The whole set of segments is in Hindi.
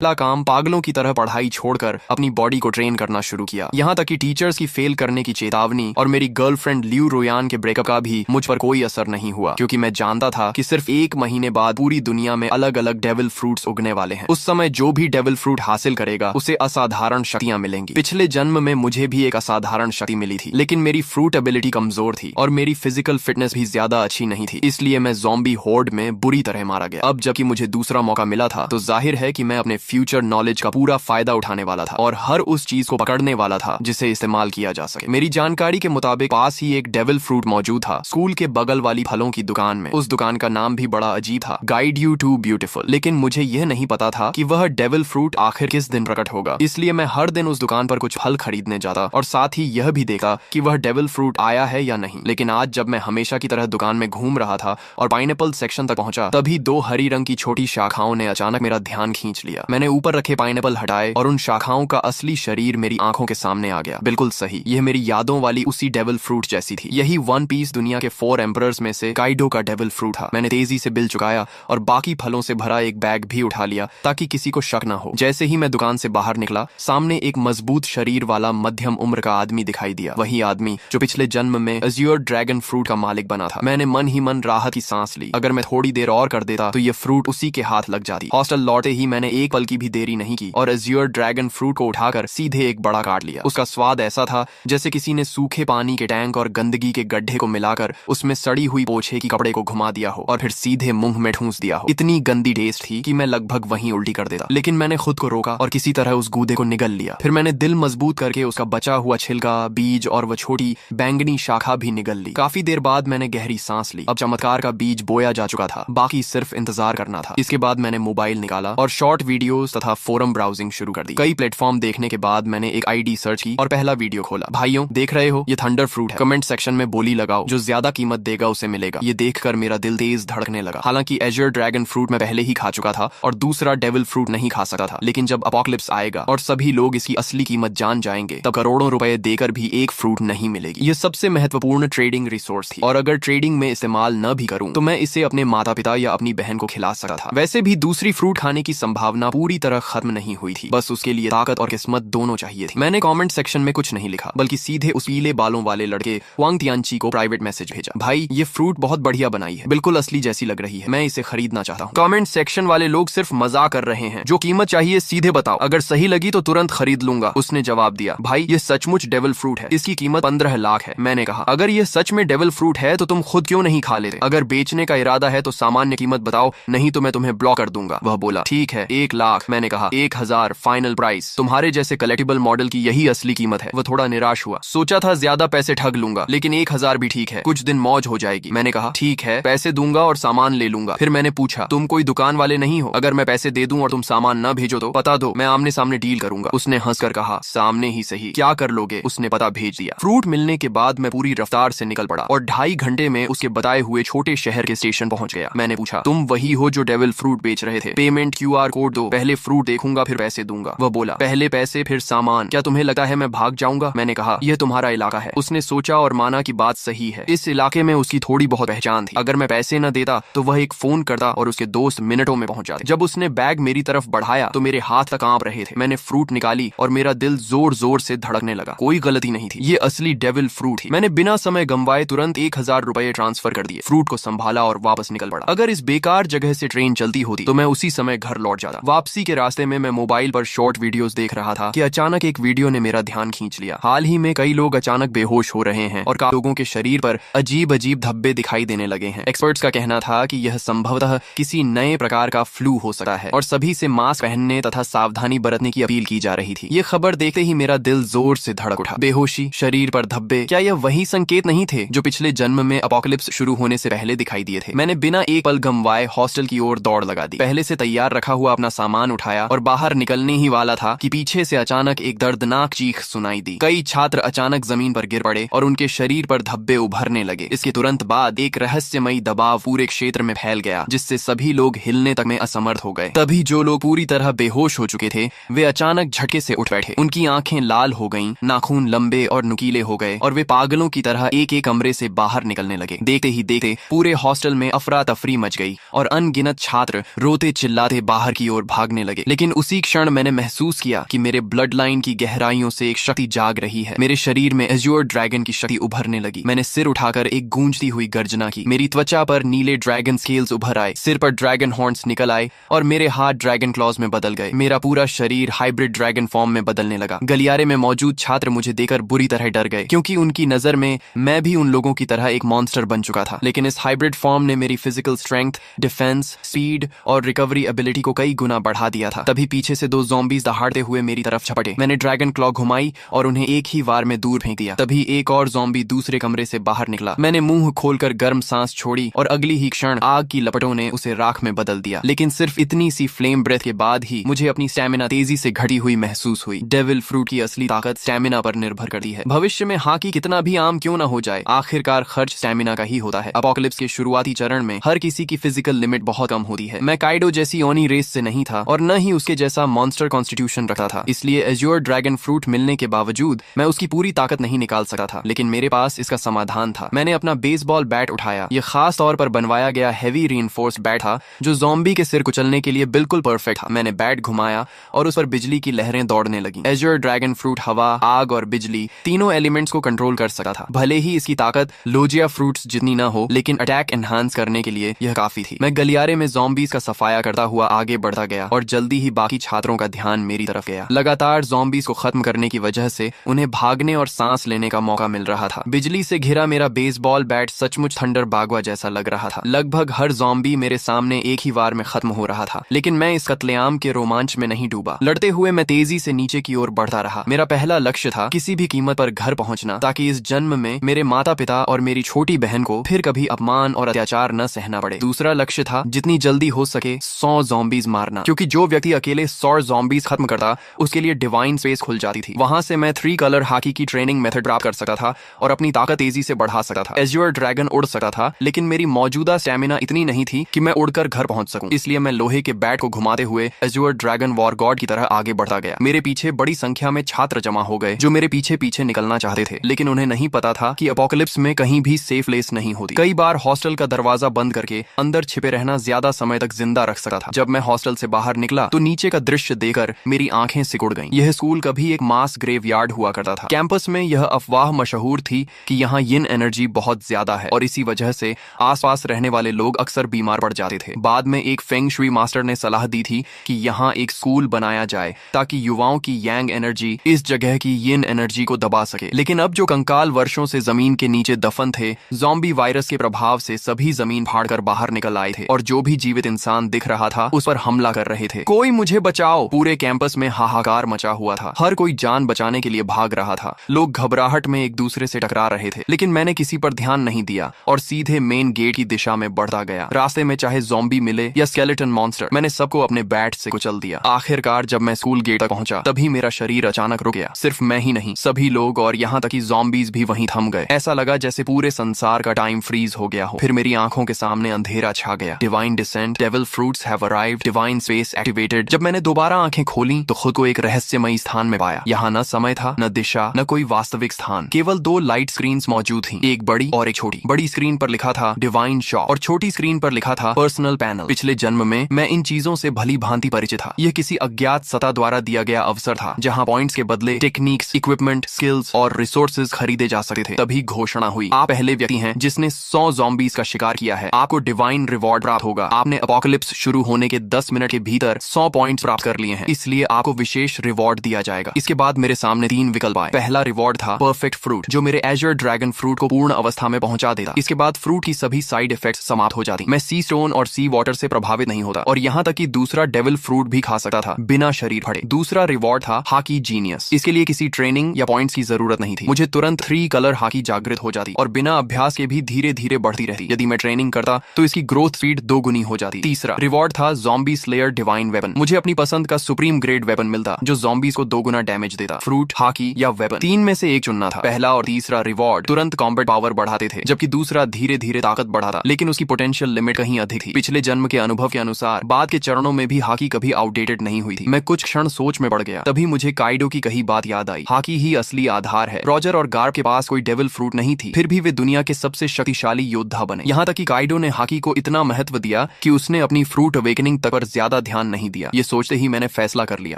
पहला काम पागलों की तरह पढ़ाई छोड़कर अपनी बॉडी को ट्रेन करना शुरू किया। यहाँ तक कि टीचर्स की फेल करने की चेतावनी और मेरी गर्लफ्रेंड लियू रोयान के ब्रेकअप का भी मुझ पर कोई असर नहीं हुआ, क्योंकि मैं जानता था कि सिर्फ 1 महीने बाद पूरी दुनिया में अलग अलग डेविल फ्रूट्स उगने वाले हैं। उस समय जो भी डेविल फ्रूट हासिल करेगा उसे असाधारण शक्तियां मिलेंगी। पिछले जन्म में मुझे भी एक असाधारण शक्ति मिली थी, लेकिन मेरी फ्रूट एबिलिटी कमजोर थी और मेरी फिजिकल फिटनेस भी ज्यादा अच्छी नहीं थी, इसलिए मैं ज़ॉम्बी होर्ड में बुरी तरह मारा गया। अब जबकि मुझे दूसरा मौका मिला था तो जाहिर है कि मैं अपने फ्यूचर नॉलेज का पूरा फायदा उठाने वाला था और हर उस चीज को पकड़ने वाला था जिसे इस्तेमाल किया जा सके। मेरी जानकारी के मुताबिक पास ही एक डेविल फ्रूट मौजूद था, स्कूल के बगल वाली फलों की दुकान में। उस दुकान का नाम भी बड़ा अजीब था, गाइड यू टू ब्यूटीफुल। लेकिन मुझे यह नहीं पता था कि वह डेविल फ्रूट आखिर किस दिन प्रकट होगा, इसलिए मैं हर दिन उस दुकान पर कुछ फल खरीदने जाता और साथ ही यह भी देखा कि वह डेविल फ्रूट आया है या नहीं। लेकिन आज जब मैं हमेशा की तरह दुकान में घूम रहा था और पाइनएप्पल सेक्शन तक पहुंचा, तभी 2 हरी रंग की छोटी शाखाओं ने अचानक मेरा ध्यान खींच लिया। मैंने ऊपर रखे पाइनएप्पल हटाए और उन शाखाओं का असली शरीर मेरी आंखों के सामने आ गया। बिल्कुल सही, यह मेरी यादों वाली उसी डेविल फ्रूट जैसी थी। यही वन पीस दुनिया के 4 एम्परर्स में से काइडो का डेविल फ्रूट था। मैंने तेजी से बिल चुकाया और बाकी फलों से भरा एक बैग भी उठा लिया ताकि किसी को शक न हो। जैसे ही मैं दुकान से बाहर निकला, सामने एक मजबूत शरीर वाला मध्यम उम्र का आदमी दिखाई दिया। वही आदमी जो पिछले जन्म में अज़्योर ड्रैगन फ्रूट का मालिक बना था। मैंने मन ही मन राहत की सांस ली। अगर मैं थोड़ी देर और कर देता तो ये फ्रूट उसी के हाथ लग जाती। हॉस्टल लौटे ही मैंने एक पल की भी देरी नहीं की और अज़्योर ड्रैगन फ्रूट को उठाकर सीधे एक बड़ा काट लिया। उसका स्वाद ऐसा था जैसे किसी ने सूखे पानी के टैंक और गंदगी के गड्ढे को मिलाकर उसमें सड़ी हुई पोछे की कपड़े को घुमा दिया हो और फिर सीधे मुंह में ठूंस दिया हो। इतनी गंदी टेस्ट थी कि मैं लगभग वहीं उल्टी कर देता, लेकिन मैंने खुद को रोका और किसी तरह उस गूदे को निगल लिया। फिर मैंने दिल मजबूत करके उसका बचा हुआ छिलका, बीज और वह छोटी बैंगनी शाखा भी निगल ली। काफी देर बाद मैंने गहरी सांस ली। अब चमत्कार का बीज बोया जा चुका था, बाकी सिर्फ इंतजार करना था। इसके बाद मैंने मोबाइल निकाला और शॉर्ट वीडियोस तथा फोरम ब्राउजिंग शुरू कर दी। कई प्लेटफॉर्म देखने के बाद मैंने एक आईडी सर्च की और पहला वीडियो खोला। भाइयों, देख रहे हो, ये थंडर फ्रूट है। कमेंट सेक्शन में बोली लगाओ, जो ज्यादा कीमत देगा उसे मिलेगा। ये देखकर मेरा दिल तेज धड़कने लगा। हालांकि अज़्योर ड्रैगन फ्रूट मैं पहले ही खा चुका था और दूसरा डेविल फ्रूट नहीं खा सकता था, लेकिन जब अपोकलिप्स आएगा और सभी लोग इसकी असली कीमत जान जाएंगे, तब करोड़ों रुपए देकर भी एक फ्रूट नहीं मिलेगी। ये सबसे महत्वपूर्ण ट्रेडिंग रिसोर्स थी और अगर ट्रेडिंग में इस्तेमाल न भी करूं तो मैं इसे अपने माता पिता या अपनी बहन को खिला सकता था। वैसे भी दूसरी फ्रूट खाने की संभावना पूरी तरह खत्म नहीं हुई थी, बस उसके लिए ताकत और किस्मत दोनों चाहिए थी। मैंने कमेंट सेक्शन में कुछ नहीं लिखा, बल्कि सीधे उस पीले बालों वाले लड़के वांग तियानची को प्राइवेट मैसेज भेजा। भाई, ये फ्रूट बहुत बढ़िया बनाई है, बिल्कुल असली जैसी लग रही है, मैं इसे खरीदना चाहता हूँ। कमेंट सेक्शन वाले लोग सिर्फ मजाक कर रहे हैं, जो कीमत चाहिए सीधे बताओ, अगर सही लगी तो तुरंत खरीद लूंगा। उसने जवाब दिया, भाई ये सचमुच डेविल फ्रूट है, इसकी कीमत 15 लाख है। मैंने कहा, अगर ये सच में डेविल फ्रूट है तो तुम खुद क्यों नहीं खा लेते? अगर बेचने का इरादा है तो सामान्य कीमत बताओ, नहीं तो मैं तुम्हें ब्लॉक कर दूंगा। वह बोला, ठीक है 1 लाख। मैंने कहा, 1000 फाइनल प्राइस। तुम्हारे जैसे कलेक्टिबल मॉडल की यही असली कीमत है। वह थोड़ा निराश हुआ, सोचा था ज्यादा पैसे ठग लूंगा, लेकिन 1000 भी ठीक है, कुछ दिन मौज हो जाएगी। मैंने कहा, ठीक है, पैसे दूंगा और सामान ले लूंगा। फिर मैंने पूछा, तुम कोई दुकान वाले नहीं हो? अगर मैं पैसे दे दूं और तुम सामान न भेजो तो पता दो, मैं आमने सामने डील करूंगा। उसने हंसकर कहा, सामने ही सही, क्या कर लोगे? उसने पता भेज दिया। फ्रूट मिलने के बाद मैं पूरी रफ्तार से निकल पड़ा और 2.5 घंटे में उसके बताए हुए छोटे शहर के स्टेशन पहुंच गया। मैंने पूछा, तुम वही हो जो डेविल फ्रूट बेच रहे थे? पेमेंट QR कोड दो, पहले फ्रूट देखूंगा फिर पैसे दूंगा। वह बोला, पहले पैसे फिर सामान। क्या तुम्हें लगता है मैं भाग जाऊंगा? मैंने कहा, यह तुम्हारा इलाका है। उसने सोचा और माना कि बात सही है, इस इलाके में उसकी थोड़ी बहुत पहचान थी। अगर मैं पैसे न देता तो वह एक फोन करता और उसके दोस्त मिनटों में पहुंच जाते। जब उसने बैग मेरी तरफ बढ़ाया तो मेरे हाथ तक कांप रहे थे। मैंने फ्रूट निकाली और मेरा दिल जोर जोर से धड़कने लगा। कोई गलती नहीं थी, ये असली डेविल फ्रूट थी। मैंने बिना समय गंवाए तुरंत 1000 रुपए ट्रांसफर कर दिए, फ्रूट को संभाला और वापस निकल पड़ा। अगर इस बेकार जगह से ट्रेन चलती होती तो मैं उसी समय घर लौट जाता। वापसी के रास्ते में मैं मोबाइल पर शॉर्ट वीडियोस देख रहा था कि अचानक एक वीडियो ने मेरा ध्यान खींच लिया। हाल ही में कई लोग अचानक बेहोश हो रहे हैं और काफी लोगों के शरीर पर अजीब अजीब धब्बे दिखाई देने लगे हैं। एक्सपर्ट्स का कहना था कि यह संभवतः किसी नए प्रकार का फ्लू हो सकता है और सभी से मास्क पहनने तथा सावधानी बरतने की अपील की जा रही थी। ये खबर देखते ही मेरा दिल जोर से धड़क उठा। बेहोशी, शरीर पर धब्बे, क्या यह वही संकेत नहीं थे जो पिछले जन्म में अपोकलिप्स शुरू होने से पहले दिखाई दिए थे? मैंने बिना एक पल गंवाए हॉस्टल की ओर दौड़ लगा दी। पहले से तैयार रखा हुआ अपना सामान उठाया और बाहर निकलने ही वाला था कि पीछे से अचानक एक दर्दनाक चीख सुनाई दी। कई छात्र अचानक जमीन पर गिर पड़े और उनके शरीर पर धब्बे उभरने लगे। इसके तुरंत बाद एक रहस्यमयी दबाव पूरे क्षेत्र में फैल गया, जिससे सभी लोग हिलने तक में असमर्थ हो गए। तभी जो लोग पूरी तरह बेहोश हो चुके थे वे अचानक झटके से उठ बैठे। उनकी आंखें लाल हो गईं, नाखून लंबे और नुकीले हो गए और वे पागलों की तरह एक एक कमरे से बाहर निकलने लगे। देखते ही देखते पूरे हॉस्टल में अफरा तफरी मच गई और अनगिनत छात्र रोते चिल्लाते बाहर की ओर भागने भागने लगे। लेकिन उसी क्षण मैंने महसूस किया कि मेरे ब्लड लाइन की गहराइयों से एक शक्ति जाग रही है। मेरे शरीर में एज्योर ड्रैगन की शक्ति उभरने लगी। मैंने सिर उठाकर एक गूंजती हुई गर्जना की। मेरी त्वचा पर नीले ड्रैगन स्केल्स उभर आए, सिर पर ड्रैगन हॉर्न्स निकल आए और मेरे हाथ ड्रैगन क्लॉज में बदल गए। मेरा पूरा शरीर हाइब्रिड ड्रैगन फॉर्म में बदलने लगा। गलियारे में मौजूद छात्र मुझे देखकर बुरी तरह डर गए, क्योंकि उनकी नजर में मैं भी उन लोगों की तरह एक मॉन्स्टर बन चुका था। लेकिन इस हाइब्रिड फॉर्म ने मेरी फिजिकल स्ट्रेंथ, डिफेंस, स्पीड और रिकवरी एबिलिटी को कई गुना बढ़ा दिया था। तभी पीछे से 2 ज़ॉम्बीज दहाड़ते हुए मेरी तरफ झपटे। मैंने ड्रैगन क्लॉ घुमाई और उन्हें एक ही वार में दूर फेंक दिया। तभी एक और ज़ॉम्बी दूसरे कमरे से बाहर निकला। मैंने मुंह खोलकर गर्म सांस छोड़ी और अगली ही क्षण आग की लपटों ने उसे राख में बदल दिया। लेकिन सिर्फ इतनी सी फ्लेम ब्रेथ के बाद ही मुझे अपनी स्टैमिना तेजी से घटी हुई महसूस हुई। डेविल फ्रूट की असली ताकत स्टैमिना पर निर्भर करती है। भविष्य में हॉकी कितना भी आम क्यों ना हो जाए, आखिरकार खर्च स्टैमिना का ही होता है। अपोकलिप्स के शुरुआती चरण में हर किसी की फिजिकल लिमिट बहुत कम होती है। मैं काइडो जैसी ओनी रेस से नहीं था और न ही उसके जैसा मॉन्स्टर कॉन्स्टिट्यूशन रखता था। इसलिए एज्योर ड्रैगन फ्रूट मिलने के बावजूद मैं उसकी पूरी ताकत नहीं निकाल सकता था। लेकिन मेरे पास इसका समाधान था। मैंने अपना बेसबॉल बैट उठाया। यह खास तौर पर बनवाया गया हैवी रीइंफोर्स्ड बैट था, जो ज़ॉम्बी के सिर कुचलने के लिए बिल्कुल परफेक्ट था। मैंने बैट घुमाया और उस पर बिजली की लहरें दौड़ने लगी। एज्योर ड्रैगन फ्रूट हवा, आग और बिजली तीनों एलिमेंट्स को कंट्रोल कर सकता था। भले ही इसकी ताकत लोजिया फ्रूट्स जितनी ना हो, लेकिन अटैक एनहांस करने के लिए यह काफी थी। मैं गलियारे में ज़ॉम्बीज का सफाया करता हुआ आगे बढ़ता गया और जल्दी ही बाकी छात्रों का ध्यान मेरी तरफ गया। लगातार ज़ॉम्बीज को खत्म करने की वजह से उन्हें भागने और सांस लेने का मौका मिल रहा था। बिजली से घिरा मेरा बेसबॉल बैट सचमुच थंडर बागवा जैसा लग रहा था। लगभग हर ज़ॉम्बी मेरे सामने एक ही वार में खत्म हो रहा था। लेकिन मैं इस कत्लेआम के रोमांच में नहीं डूबा। लड़ते हुए मैं तेजी से नीचे की ओर बढ़ता रहा। मेरा पहला लक्ष्य था किसी भी कीमत पर घर पहुंचना, ताकि इस जन्म में मेरे माता पिता और मेरी छोटी बहन को फिर कभी अपमान और अत्याचार न सहना पड़े। दूसरा लक्ष्य था जितनी जल्दी हो सके 100 ज़ॉम्बीज मारना, क्योंकि जो व्यक्ति अकेले 100 ज़ॉम्बीज खत्म करता उसके लिए डिवाइन स्पेस खुल जाती थी। वहां से मैं 3 कलर हॉकी की ट्रेनिंग मेथड प्राप्त कर सकता था और अपनी ताकत तेजी से बढ़ा सकता था। एज्योर ड्रैगन उड़ सकता था, लेकिन मेरी मौजूदा स्टैमिना इतनी नहीं थी कि मैं उड़कर घर पहुंच सकूं। इसलिए मैं लोहे के बैट को घुमाते हुए एज्योर ड्रैगन वॉर गॉड की तरह आगे बढ़ता गया। मेरे पीछे बड़ी संख्या में छात्र जमा हो गए जो मेरे पीछे पीछे निकलना चाहते थे, लेकिन उन्हें नहीं पता था कि अपोकलिप्स में कहीं भी सेफ प्लेस नहीं होती। कई बार हॉस्टल का दरवाजा बंद करके अंदर छिपे रहना ज्यादा समय तक जिंदा रख सकता था। जब मैं हॉस्टल से बाहर निकला तो नीचे का दृश्य देखकर मेरी आंखें सिकुड़ गईं। यह स्कूल कभी एक मास ग्रेवयार्ड हुआ करता था। कैंपस में यह अफवाह मशहूर थी कि यहाँ यिन एनर्जी बहुत ज्यादा है और इसी वजह से आसपास रहने वाले लोग अक्सर बीमार पड़ जाते थे। बाद में एक फेंग शुई मास्टर ने सलाह दी थी कि यहाँ एक स्कूल बनाया जाए ताकि युवाओं की यांग एनर्जी इस जगह की यिन एनर्जी को दबा सके। लेकिन अब जो कंकाल वर्षों से जमीन के नीचे दफन थे, ज़ॉम्बी वायरस के प्रभाव से सभी जमीन फाड़कर बाहर निकल आए थे और जो भी जीवित इंसान दिख रहा था उस पर हमला कर रहे थे। कोई मुझे बचाओ! पूरे कैंपस में हाहाकार मचा हुआ था। हर कोई जान बचाने के लिए भाग रहा था। लोग घबराहट में एक दूसरे से टकरा रहे थे, लेकिन मैंने किसी पर ध्यान नहीं दिया और सीधे मेन गेट की दिशा में बढ़ता गया। रास्ते में चाहे ज़ॉम्बी मिले या स्केलेटन मॉन्स्टर, मैंने सबको अपने बैट से कुचल दिया। आखिरकार जब मैं स्कूल गेट तक पहुंचा तभी मेरा शरीर अचानक रुक गया। सिर्फ मैं ही नहीं, सभी लोग और यहाँ तक कि ज़ॉम्बीज भी वहीं थम गए। ऐसा लगा जैसे पूरे संसार का टाइम फ्रीज हो गया हो। फिर मेरी आंखों के सामने अंधेरा छा गया। Divine descent, devil fruits have arrived, divine space activated. जब मैंने दोबारा आंखें खोली तो खुद को एक रहस्यमयी स्थान में पाया। यहाँ न समय था, न दिशा, न कोई वास्तविक स्थान। केवल 2 लाइट स्क्रीन्स मौजूद थी, एक बड़ी और एक छोटी। बड़ी स्क्रीन पर लिखा था डिवाइन शॉप और छोटी स्क्रीन पर लिखा था पर्सनल पैनल। पिछले जन्म में मैं इन चीजों से भली भांति परिचित था। यह किसी अज्ञात सत्ता द्वारा दिया गया अवसर था जहाँ पॉइंट्स के बदले टेक्निक्स, इक्विपमेंट, स्किल्स और रिसोर्सेज खरीदे जा सकते थे। तभी घोषणा हुई, आप पहले व्यक्ति हैं जिसने 100 ज़ॉम्बीज का शिकार किया है। आपको डिवाइन रिवॉर्ड प्राप्त होगा। आपने अपोकलिप्स शुरू होने के 10 मिनट के भीतर 100 पॉइंट्स प्राप्त कर लिए हैं, इसलिए आपको विशेष रिवॉर्ड दिया जाएगा। इसके बाद मेरे सामने 3 विकल्प आए। पहला रिवॉर्ड था परफेक्ट फ्रूट, जो मेरे एज्योर ड्रैगन फ्रूट को पूर्ण अवस्था में पहुंचा देता। इसके बाद फ्रूट की सभी साइड इफेक्ट्स समाप्त हो जाती। मैं सी स्टोन और सी वाटर से प्रभावित नहीं होता और यहाँ तक कि दूसरा डेविल फ्रूट भी खा सकता था बिना शरीर फटे। दूसरा रिवॉर्ड था हॉकी जीनियस। इसके लिए किसी ट्रेनिंग या पॉइंट्स की जरूरत नहीं थी। मुझे तुरंत 3 कलर हॉकी जागृत हो जाती और बिना अभ्यास के भी धीरे धीरे बढ़ती रहती। यदि मैं ट्रेनिंग करता तो इसकी ग्रोथ स्पीड 2 गुनी हो जाती। तीसरा रिवॉर्ड था ज़ॉम्बी स्लेयर डिवाइन वेपन। मुझे अपनी पसंद का सुप्रीम ग्रेड वेपन मिलता जो ज़ॉम्बीज को 2 गुना डैमेज देता। फ्रूट, हॉकी या वेपन, 3 में से एक चुनना था। पहला और तीसरा रिवॉर्ड तुरंत कॉम्बैट पावर बढ़ाते थे, जबकि दूसरा धीरे धीरे ताकत बढ़ाता, लेकिन उसकी पोटेंशियल लिमिट कहीं अधिक थी। पिछले जन्म के अनुभव के अनुसार बाद के चरणों में भी हॉकी कभी आउटडेटेड नहीं हुई थी। मैं कुछ क्षण सोच में पड़ गया। तभी मुझे काइडो की कही बात याद आई, हॉकी ही असली आधार है। रॉजर और गार्ब के पास कोई डेविल फ्रूट नहीं थी, फिर भी वे दुनिया के सबसे शक्तिशाली योद्धा बने। यहाँ तक कि काइडो ने हॉकी को इतना महत्व दिया कि उसने अपनी फ्रूट अवेकनिंग तक पर ज्यादा ध्यान नहीं दिया। ये सोचते ही मैंने फैसला कर लिया,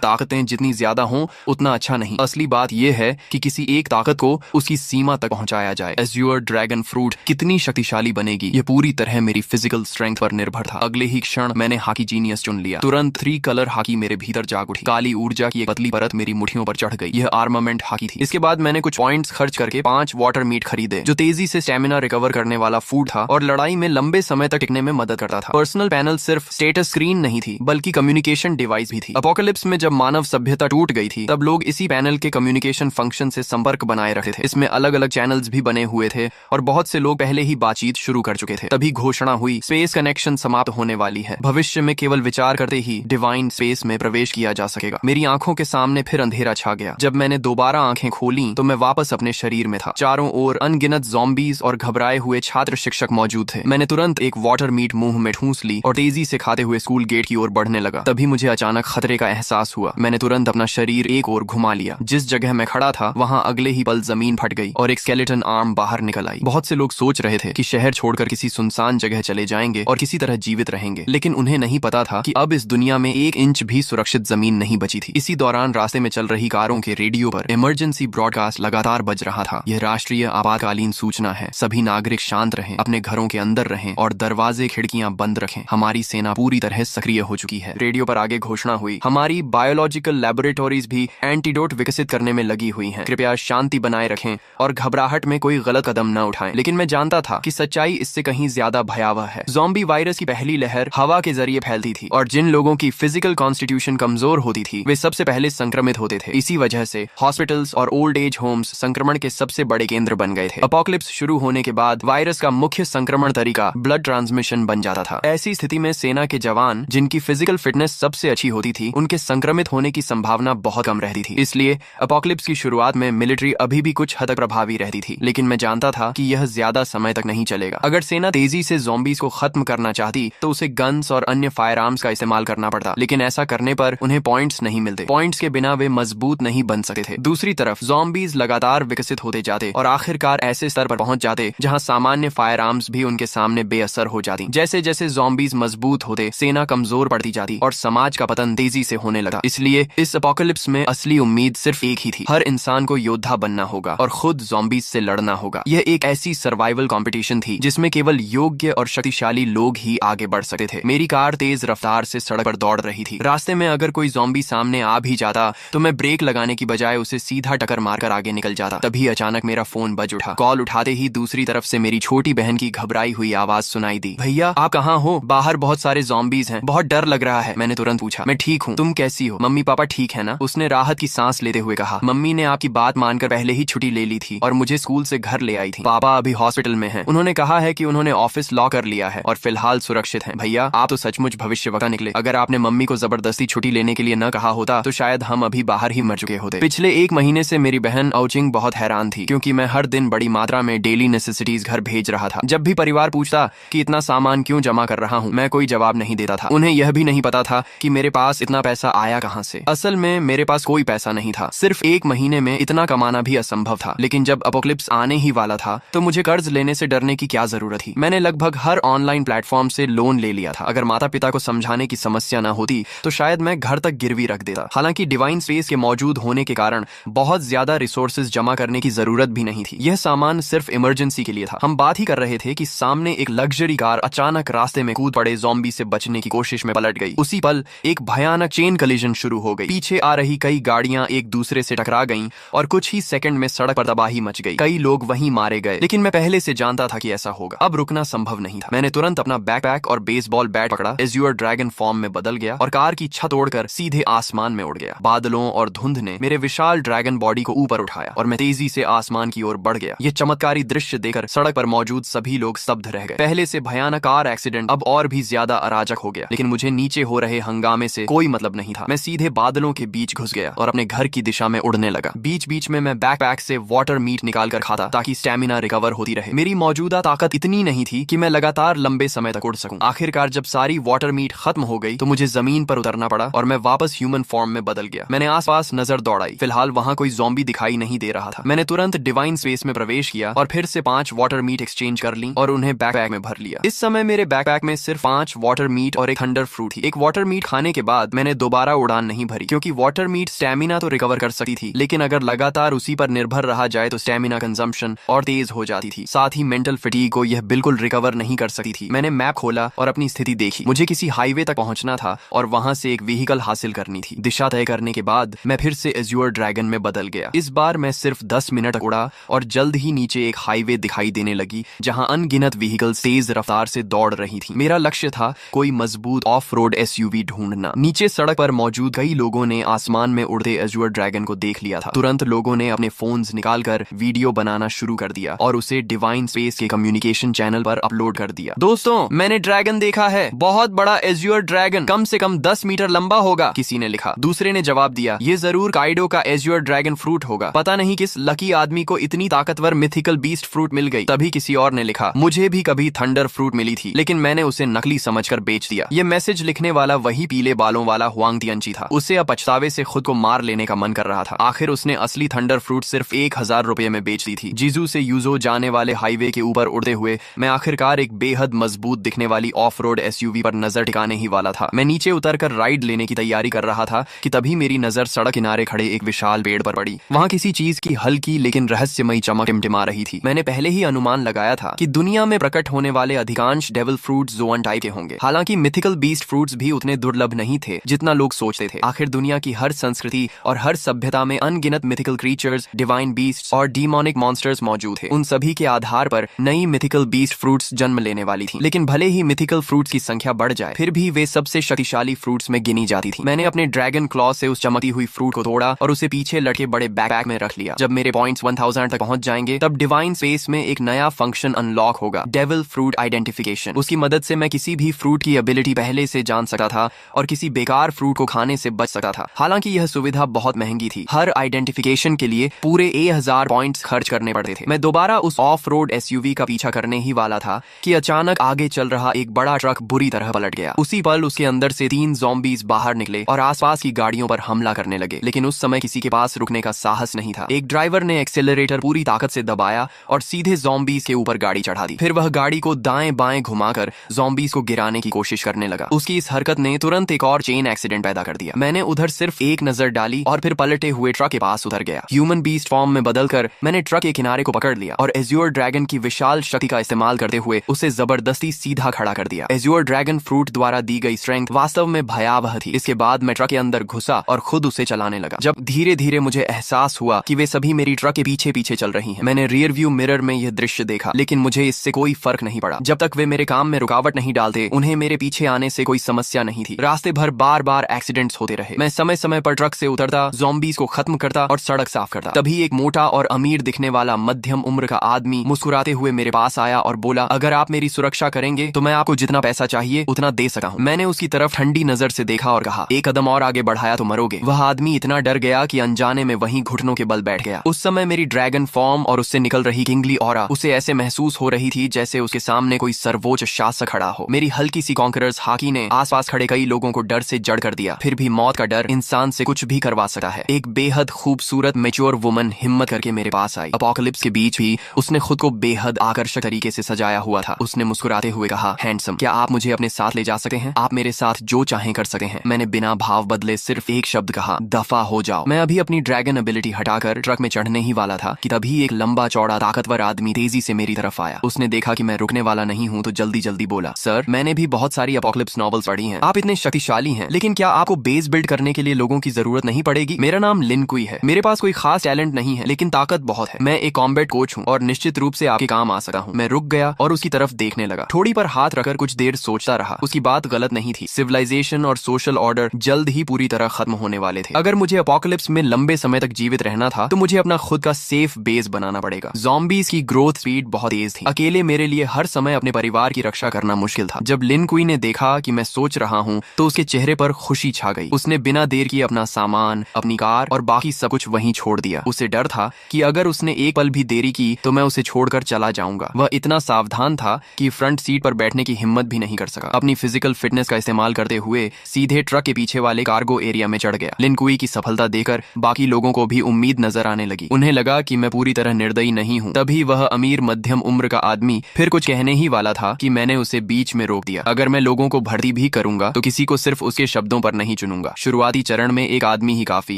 ताकतें जितनी ज्यादा हों उतना अच्छा नहीं। असली बात यह है कि किसी एक ताकत को उसकी सीमा तक पहुंचाया जाए। एज्योर ड्रैगन फ्रूट कितनी शक्तिशाली बनेगी ये पूरी तरह मेरी फिजिकल स्ट्रेंथ पर निर्भर था। अगले ही क्षण मैंने हाकी जीनियस चुन लिया। तुरंत 3 कलर हाकी मेरे भीतर जाग उठी। काली ऊर्जा की एक पतली परत मेरी मुट्ठियों पर चढ़ गई। यह आर्मामेंट हाकी थी। इसके बाद मैंने कुछ पॉइंट्स खर्च करके 5 वाटर मीट खरीदे, जो तेजी से स्टेमिना रिकवर करने वाला फूड था और लड़ाई में लंबे समय तक टिकने में मदद करता था। पर्सनल पैनल सिर्फ स्टेटस स्क्रीन नहीं थी, बल्कि कम्युनिकेशन डिवाइस भी थी। अपोकलिप्स में जब मानव सभ्यता टूट गई थी, तब लोग इसी पैनल के कम्युनिकेशन फंक्शन से संपर्क बनाए रखते थे। इसमें अलग अलग चैनल्स भी बने हुए थे और बहुत से लोग पहले ही बातचीत शुरू कर चुके थे। तभी घोषणा हुई, स्पेस कनेक्शन समाप्त होने वाली है। भविष्य में केवल विचार करते ही डिवाइन स्पेस में प्रवेश किया जा सकेगा। मेरी आंखों के सामने फिर अंधेरा छा गया। जब मैंने दोबारा आंखें खोली तो मैं वापस अपने शरीर में था। चारों ओर अनगिनत ज़ॉम्बीज और घबराए हुए छात्र शिक्षक मौजूद थे। मैंने तुरंत एक वाटर मीट मुंह में ठूंस ली और तेजी से खाते हुए स्कूल गेट की ओर बढ़ने लगा। तभी मुझे अचानक खतरे का एहसास हुआ। मैंने तुरंत अपना शरीर एक ओर घुमा लिया। जिस जगह मैं खड़ा था वहां अगले ही पल जमीन फट गई और एक स्केलेटन आर्म बाहर निकल आई। बहुत से लोग सोच रहे थे कि शहर छोड़कर किसी सुनसान जगह चले जाएंगे और किसी तरह जीवित रहेंगे, लेकिन उन्हें नहीं पता था कि अब इस दुनिया में 1 इंच भी सुरक्षित जमीन नहीं बची थी। इसी दौरान रास्ते में चल रही कारों के रेडियो पर इमरजेंसी ब्रॉडकास्ट लगातार बज रहा था। यह राष्ट्रीय आपातकालीन सूचना है। सभी नागरिक शांत रहें, अपने घरों के अंदर रहें और दरवाजे खिड़कियां बंद रखें। हमारी सेना पूरी तरह सक्रिय हो चुकी है। रेडियो पर आगे घोषणा हुई, हमारी बायोलॉजिकल लैबोरेटरीज भी एंटीडोट विकसित करने में लगी हुई हैं। कृपया शांति बनाए रखें और घबराहट में कोई गलत कदम न उठाएं। लेकिन मैं जानता था कि सच्चाई इससे कहीं ज्यादा भयावह है। ज़ॉम्बी वायरस की पहली लहर हवा के जरिए फैलती थी और जिन लोगों की फिजिकल कॉन्स्टिट्यूशन कमजोर होती थी वे सबसे पहले संक्रमित होते थे। इसी वजह से हॉस्पिटल्स और ओल्ड एज होम्स संक्रमण के सबसे बड़े केंद्र बन गए थे। अपोकलिप्स शुरू होने के बाद वायरस का मुख्य संक्रमण तरीका ब्लड ट्रांसमिशन बन जाता था। ऐसी स्थिति में सेना के जवान जिनकी फिजिकल फिटनेस सबसे अच्छी होती थी, उनके संक्रमित होने की संभावना बहुत कम रहती थी। इसलिए अपोकलिप्स की शुरुआत में मिलिट्री अभी भी कुछ हद तक प्रभावी रहती थी, लेकिन मैं जानता था कि यह ज्यादा समय तक नहीं चलेगा। अगर सेना तेजी से ज़ॉम्बीज को खत्म करना चाहती तो उसे गन्स और अन्य फायर आर्म्स का इस्तेमाल करना पड़ता, लेकिन ऐसा करने पर उन्हें पॉइंट्स नहीं मिलते। पॉइंट्स के बिना वे मजबूत नहीं बन सकते थे। दूसरी तरफ ज़ॉम्बीज लगातार विकसित होते जाते और आखिरकार ऐसे स्तर पर पहुंच जाते जहां सामान्य फायर आर्म्स भी उनके सामने बेअसर हो जाती। जैसे जैसे ज़ॉम्बीज मजबूत होते, सेना कमजोर पड़ती जाती और समाज का पतन तेजी से होने लगा। इसलिए इस अपोकलिप्स में असली उम्मीद सिर्फ एक ही थी, हर इंसान को योद्धा बनना होगा और खुद ज़ॉम्बीज से लड़ना होगा। यह एक ऐसी सर्वाइवल कंपटीशन थी जिसमें केवल योग्य और शक्तिशाली लोग ही आगे बढ़ सकते थे। मेरी कार तेज रफ्तार से सड़क पर दौड़ रही थी। रास्ते में अगर कोई ज़ॉम्बी सामने आ भी जाता तो मैं ब्रेक लगाने की बजाय उसे सीधा टक्कर मारकर आगे निकल जाता। तभी अचानक मेरा फोन बज उठा। कॉल उठाते ही दूसरी तरफ से मेरी छोटी बहन की घबराई हुई आवाज सुनाई दी, भैया आप कहाँ हो? बाहर बहुत सारे ज़ॉम्बीज हैं, बहुत डर लग रहा है। मैंने तुरंत पूछा, मैं ठीक हूँ, तुम कैसी हो? मम्मी पापा ठीक है ना? उसने राहत की सांस लेते हुए कहा, मम्मी ने आपकी बात मानकर पहले ही छुट्टी ले ली थी और मुझे स्कूल से घर ले आई थी। पापा अभी हॉस्पिटल में हैं। उन्होंने कहा है कि उन्होंने ऑफिस लॉक कर लिया है और फिलहाल सुरक्षित हैं। भैया आप तो सचमुच भविष्यवक्ता निकले। अगर आपने मम्मी को जबरदस्ती छुट्टी लेने के लिए न कहा होता तो शायद हम अभी बाहर ही मर चुके होते। पिछले 1 महीने से मेरी बहन औचिंग बहुत हैरान थी, क्योंकि मैं हर दिन बड़ी मात्रा में डेली नेसेसिटीज घर भेज रहा था। जब भी परिवार पूछता कि इतना सामान क्यों जमा कर रहा हूँ, मैं कोई जवाब नहीं देता था। उन्हें यह भी नहीं पता था कि मेरे पास इतना पैसा आया कहाँ से। असल में मेरे पास कोई पैसा नहीं था। सिर्फ 1 महीने में इतना कमाना भी असंभव था। लेकिन जब अपोकलिप्स आने ही वाला था तो मुझे कर्ज लेने से डरने की क्या जरूरत थी। मैंने लगभग हर ऑनलाइन प्लेटफॉर्म से लोन ले लिया था। अगर माता पिता को समझाने की समस्या न होती तो शायद मैं घर तक गिरवी रख देता। हालांकि डिवाइन स्पेस के मौजूद होने के कारण बहुत ज्यादा रिसोर्सेज जमा करने की जरूरत भी नहीं थी। यह सामान सिर्फ इमरजेंसी के लिए था। हम बात ही कर रहे थे कि सामने एक लग्जरी कार अचानक रास्ते में कूद पड़े ज़ॉम्बी से बचने की कोशिश में पलट गई। उसी पल एक भयानक चेन कलिजन शुरू हो गई। पीछे आ रही कई गाड़ियां एक दूसरे से टकरा गईं और कुछ ही सेकंड में सड़क पर तबाही मच गई। कई लोग वहीं मारे गए। लेकिन मैं पहले से जानता था कि ऐसा होगा। अब रुकना संभव नहीं था। मैंने तुरंत अपना बैकपैक और बेसबॉल बैट पकड़ा, एज्योर ड्रैगन फॉर्म में बदल गया और कार की छत ओढ़कर सीधे आसमान में उड़ गया। बादलों और धुंध ने मेरे विशाल ड्रैगन बॉडी को ऊपर उठाया और मैं तेजी से आसमान की ओर बढ़ गया। यह चमत्कारी दृश्य देखकर सड़क पर मौजूद सभी लोग स्तब्ध रह गए। पहले से भयानक कार एक्सीडेंट अब और भी ज्यादा अराजक हो गया, लेकिन मुझे नीचे हो रहे हंगामे से कोई मतलब नहीं था। मैं सीधे बादलों के बीच घुस गया और अपने घर की दिशा में उड़ने लगा। बीच बीच में मैं बैकपैक से वाटर मीट निकाल कर खाता ताकि स्टेमिना रिकवर होती रहे। मेरी मौजूदा ताकत इतनी नहीं थी कि मैं लगातार लंबे समय तक उड़ सकूं। आखिरकार जब सारी वाटर मीट खत्म हो गई तो मुझे जमीन पर उतरना पड़ा और मैं वापस ह्यूमन फॉर्म में बदल गया। मैंने आसपास नजर दौड़ाई। फिलहाल वहां कोई ज़ॉम्बी दिखाई नहीं दे रहा था। मैंने तुरंत डिवाइन स्पेस में प्रवेश किया और फिर से 5 वाटर मीट एक्सचेंज कर ली और उन्हें बैकपैक में भर लिया। इस समय मेरे बैकपैक में सिर्फ 5 वाटर मीट और एक थंडर फ्रूट थी। थी। एक वाटर मीट खाने के बाद मैंने दोबारा उड़ान नहीं भरी, क्योंकि वाटर मीट स्टेमिना तो रिकवर कर सकती थी, लेकिन अगर लगातार उसी पर निर्भर रहा जाए तो स्टेमिना कंजम्पशन और तेज हो जाती थी। साथ ही मेंटल फटीग को यह बिल्कुल रिकवर नहीं कर सकती थी। मैंने मैप खोला और अपनी स्थिति देखी। मुझे किसी हाईवे तक पहुंचना था और वहां से एक व्हीकल हासिल करनी थी। दिशा तय करने के बाद मैं फिर से एज्योर ड्रैगन में बदल गया। इस बार मैं सिर्फ 10 मिनट उड़ा और जल्द ही नीचे एक हाईवे दिखाई देने लगी, जहां अनगिनत व्हीकल तेज रफ्तार से दौड़ रही थी। मेरा लक्ष्य था कोई मजबूत ऑफ रोड एसयूवी ढूंढना। नीचे सड़क पर मौजूद कई लोगों ने आसमान में उड़ते एज्योर ड्रैगन को देख लिया था। तुरंत लोगों ने अपने फोन्स निकालकर वीडियो बनाना शुरू कर दिया और उसे डिवाइन स्पेस के कम्युनिकेशन चैनल पर अपलोड कर दिया। दोस्तों, मैंने ड्रैगन देखा है, बहुत बड़ा एज्योर ड्रैगन, कम से कम 10 मीटर लंबा होगा, किसी ने लिखा। दूसरे ने जवाब दिया, ये जरूर काइडो का एज्योर ड्रैगन फ्रूट होगा। पता नहीं किस लकी आदमी को इतनी ताकतवर मिथिकल बीस्ट फ्रूट मिल गई। तभी किसी और ने लिखा, मुझे भी कभी थंडर फ्रूट मिली थी, लेकिन मैंने उसे नकली समझकर बेच दिया। ये मैसेज लिखने वाला वही पीले बालों वाला हुआंग तियंची था। उसे अब पछतावे से खुद को मार लेने का मन कर रहा था। आखिर उसने असली थंडर फ्रूट सिर्फ 1000 रुपए में बेच दी थी। जीजू से यूजो जाने वाले हाईवे के ऊपर उड़ते हुए मैं आखिरकार एक बेहद मजबूत दिखने वाली ऑफ रोड एसयूवी पर नजर टिकाने ही वाला था। मैं नीचे उतरकर राइड लेने की तैयारी कर रहा था कि तभी मेरी नजर सड़क किनारे खड़े एक विशाल पेड़ पर पड़ी। वहां किसी चीज की हल्की लेकिन रहस्यमयी चमक टिमटिमा रही थी। मैंने पहले ही अनुमान लगाया था कि दुनिया में प्रकट होने वाले अधिकांश डेविल फ्रूट जोन टाइप के होंगे। हालांकि मिथिकल बीस्ट फ्रूट्स भी उतने दुर्लभ नहीं थे जितना लोग सोचते थे। आखिर दुनिया की हर संस्कृति और हर सभ्यता में अनगिनत मिथिकल क्रीचर्स, डिवाइन बीस्ट्स और डीमोनिक मॉन्स्टर्स मौजूद थे। उन सभी के आधार पर नई मिथिकल बीस्ट फ्रूट्स जन्म लेने वाली थी। लेकिन भले ही मिथिकल फ्रूट्स की संख्या बढ़ जाए, फिर भी वे सबसे शक्तिशाली फ्रूट्स में गिनी जाती थी। मैंने अपने ड्रैगन क्लॉ से उस चमकती हुई फ्रूट को तोड़ा और उसे पीछे लटके बड़े बैकपैक में रख लिया। जब मेरे पॉइंट्स 1000 तक पहुंच जाएंगे, तब डिवाइन स्पेस में एक नया फंक्शन अनलॉक होगा, डेविल फ्रूट आइडेंटिफिकेशन। उसकी मदद से मैं किसी भी फ्रूट की एबिलिटी पहले से जान सकता था और किसी बेकार फ्रूट को खाने से बच सकता था। हालांकि यह सुविधा बहुत महंगी थी। हर आइडेंटिफिकेशन के लिए पूरे 1000 पॉइंट्स खर्च करने पड़ते थे। मैं दोबारा उस ऑफ रोड एसयूवी का पीछा करने ही वाला था कि अचानक आगे चल रहा एक बड़ा ट्रक बुरी तरह पलट गया। उसी पल उसके अंदर से 3 ज़ॉम्बीज बाहर निकले और आसपास की गाड़ियों पर हमला करने लगे। लेकिन उस समय किसी के पास रुकने का साहस नहीं था। एक ड्राइवर ने एक्सेलरेटर पूरी ताकत से दबाया और सीधे ज़ॉम्बीज के ऊपर गाड़ी चढ़ा दी। फिर वह गाड़ी को दाएं बाएं घुमाकर ज़ॉम्बीज को गिराने की कोशिश करने लगा। उसकी इस हरकत ने तुरंत एक और चेन एक्सीडेंट पैदा कर दिया। मैंने उधर सिर्फ एक नजर डाली और फिर पलटे हुए ट्रक के पास उतर गया। ह्यूमन बीस्ट फॉर्म में बदलकर मैंने ट्रक के किनारे को पकड़ लिया और एज्योर ड्रैगन की विशाल शक्ति का इस्तेमाल करते हुए उसे जबरदस्ती सीधा खड़ा कर दिया। एज्योर ड्रैगन फ्रूट द्वारा दी गई स्ट्रेंथ वास्तव में भयावह थी। इसके बाद मैं ट्रक के अंदर घुसा और खुद उसे चलाने लगा। जब धीरे धीरे मुझे एहसास हुआ कि वे सभी मेरी ट्रक के पीछे पीछे चल रही हैं। मैंने रियर व्यू मिरर में यह दृश्य देखा, लेकिन मुझे इससे कोई फर्क नहीं पड़ा। जब तक वे मेरे काम में रुकावट नहीं डालते, उन्हें मेरे पीछे आने से कोई समस्या नहीं थी। रास्ते भर बार बार एक्सीडेंट्स होते रहे। मैं समय समय पर ट्रक से उतरता, ज़ॉम्बीज को खत्म करता और सड़क साफ करता। तभी एक मोटा और अमीर दिखने वाला मध्यम उम्र का आदमी मुस्कुराते हुए मेरे पास आया और बोला, अगर आप मेरी सुरक्षा करेंगे तो मैं आपको जितना पैसा चाहिए उतना दे सकता हूँ। मैंने उसकी तरफ ठंडी नजर से देखा और कहा, एक कदम और आगे बढ़ाया तो मरोगे। वह आदमी इतना डर गया कि अनजाने में वहीं घुटनों के बल बैठ गया। उस समय मेरी ड्रैगन फॉर्म और उससे निकल रही किंगली ऑरा उसे ऐसे महसूस हो रही थी जैसे उसके सामने कोई सर्वोच्च शासक खड़ा हो। मेरी हल्की सी कॉन्करर्स हाकी ने आसपास खड़े कई लोगों को डर से जड़ कर दिया। फिर भी मौत का डर इंसान से कुछ भी करवा सकता है। एक बेहद खूबसूरत मैच्योर वुमन हिम्मत करके मेरे पास आई। अपोकलिप्स के बीच भी उसने खुद को बेहद आकर्षक तरीके से सजाया हुआ था। उसने मुस्कुराते हुए कहा, हैंडसम, क्या आप मुझे अपने साथ ले जा सकते हैं? आप मेरे साथ जो चाहें कर सकते हैं। मैंने बिना भाव बदले सिर्फ एक शब्द कहा, दफा हो जाओ। मैं अभी अपनी ड्रैगन एबिलिटी हटाकर ट्रक में चढ़ने ही वाला था कि तभी एक लंबा चौड़ा ताकतवर आदमी तेजी से मेरी तरफ आया। उसने देखा कि मैं रुकने वाला नहीं हूँ तो जल्दी जल्दी बोला, सर, मैंने भी बहुत सारी अपोकलिप्स नॉवेल्स पढ़ी हैं। आप इतने शक्तिशाली हैं, लेकिन क्या आपको बेस बिल्ड करने के लिए लोगों की जरूरत नहीं पड़ेगी? मेरा नाम लिन कुई है। मेरे पास कोई खास टैलेंट नहीं है, लेकिन ताकत बहुत है। मैं एक कॉम्बैट कोच हूँ और निश्चित रूप से आपके काम आ सकता हूँ। मैं रुक गया और उसकी तरफ देखने लगा। थोड़ी पर हाथ रखकर कुछ देर सोचता रहा। उसकी बात गलत नहीं थी। सिविलाइजेशन और सोशल ऑर्डर जल्द ही पूरी तरह खत्म होने वाले थे। अगर मुझे अपोकलिप्स में लंबे समय तक जीवित रहना था तो मुझे अपना खुद का सेफ बेस बनाना पड़ेगा। ज़ॉम्बीज की ग्रोथ स्पीड बहुत तेज थी। अकेले मेरे लिए हर समय अपने परिवार की रक्षा करना मुश्किल था। जब लिन कुई ने देखा कि मैं सोच रहा हूँ तो उसके चेहरे पर खुशी छा गई। उसने बिना देर किए अपना सामान, अपनी कार और बाकी सब कुछ वहीं छोड़ दिया। उसे डर था कि अगर उसने एक पल भी देरी की तो मैं उसे छोड़कर चला जाऊंगा। वह इतना सावधान था कि फ्रंट सीट पर बैठने की हिम्मत भी नहीं कर सका। अपनी फिजिकल फिटनेस का इस्तेमाल करते हुए सीधे ट्रक के पीछे वाले कार्गो एरिया में चढ़ गया। लिन कुई की सफलता देखकर बाकी लोगों को भी उम्मीद नजर आने लगी। उन्हें लगा कि मैं पूरी तरह निर्दयी नहीं हूँ। तभी वह अमीर मध्यम उम्र का आदमी फिर कुछ कहने ही वाला था कि मैंने उसे बीच में रोक दिया। अगर मैं लोगों को भर्ती भी करूंगा तो किसी को सिर्फ उसके शब्दों पर नहीं चुनूंगा। शुरुआती चरण में एक आदमी ही काफी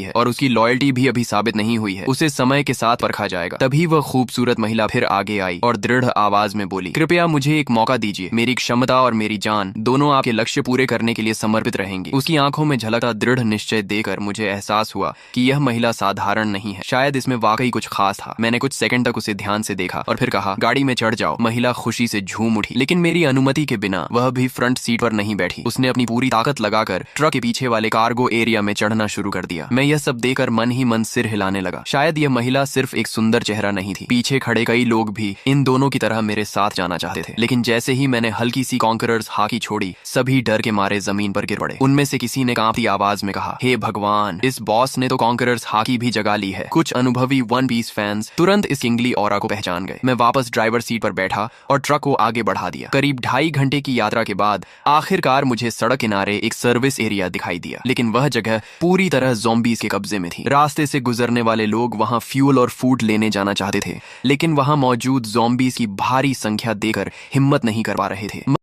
है और उसकी लॉयल्टी भी अभी साबित नहीं हुई है, उसे समय के साथ परखा जाएगा। तभी वह खूबसूरत महिला फिर आगे आई और दृढ़ आवाज में बोली, कृपया मुझे एक मौका दीजिए, मेरी क्षमता और मेरी जान दोनों आपके लक्ष्य पूरे करने के लिए समर्पित रहेंगी। उसकी आंखों में झलकता दृढ़ निश्चय देकर मुझे एहसास हुआ कि यह महिला साधारण नहीं है, शायद इसमें वाकई कुछ खास था। मैंने कुछ सेकंड तक उसे ध्यान से देखा और फिर कहा, गाड़ी में चढ़ जाओ। महिला खुशी से झूम उठी, लेकिन मेरी अनुमति के बिना वह भी फ्रंट सीट पर नहीं बैठी। उसने अपनी पूरी ताकत लगाकर ट्रक के पीछे वाले कार्गो एरिया में चढ़ना शुरू कर दिया। मैं यह सब देखकर मन ही मन सिर हिलाने लगा। शायद यह महिला सिर्फ एक सुंदर चेहरा नहीं थी, पीछे खड़े कई लोग भी इन दोनों की तरह मेरे साथ जाना चाहते थे। लेकिन जैसे ही मैंने हल्की सी कॉन्करर्स हाकी छोड़ी, सभी डर के मारे जमीन पर गिर पड़े। उनमें से किसी ने कांपती आवाज में कहा, हे भगवान, इस बॉस ने तो कॉन्करर्स हाकी भी जगा ली है। कुछ अनुभवी वन पीस फैंस तुरंत इस किंगली ऑरा को पहचान गए। मैं वापस ड्राइवर सीट पर बैठा और ट्रक को आगे बढ़ा दिया। करीब 2.5 घंटे की यात्रा के बाद आखिरकार मुझे सड़क किनारे एक सर्विस एरिया दिखाई दिया, लेकिन वह जगह पूरी तरह ज़ॉम्बीज़ के कब्जे में थी। रास्ते से गुजरने वाले लोग वहां फ्यूल और फूड लेने जाना चाहते थे, लेकिन वहां मौजूद ज़ॉम्बीज़ की भारी संख्या देखकर हिम्मत नहीं कर पा रहे थे।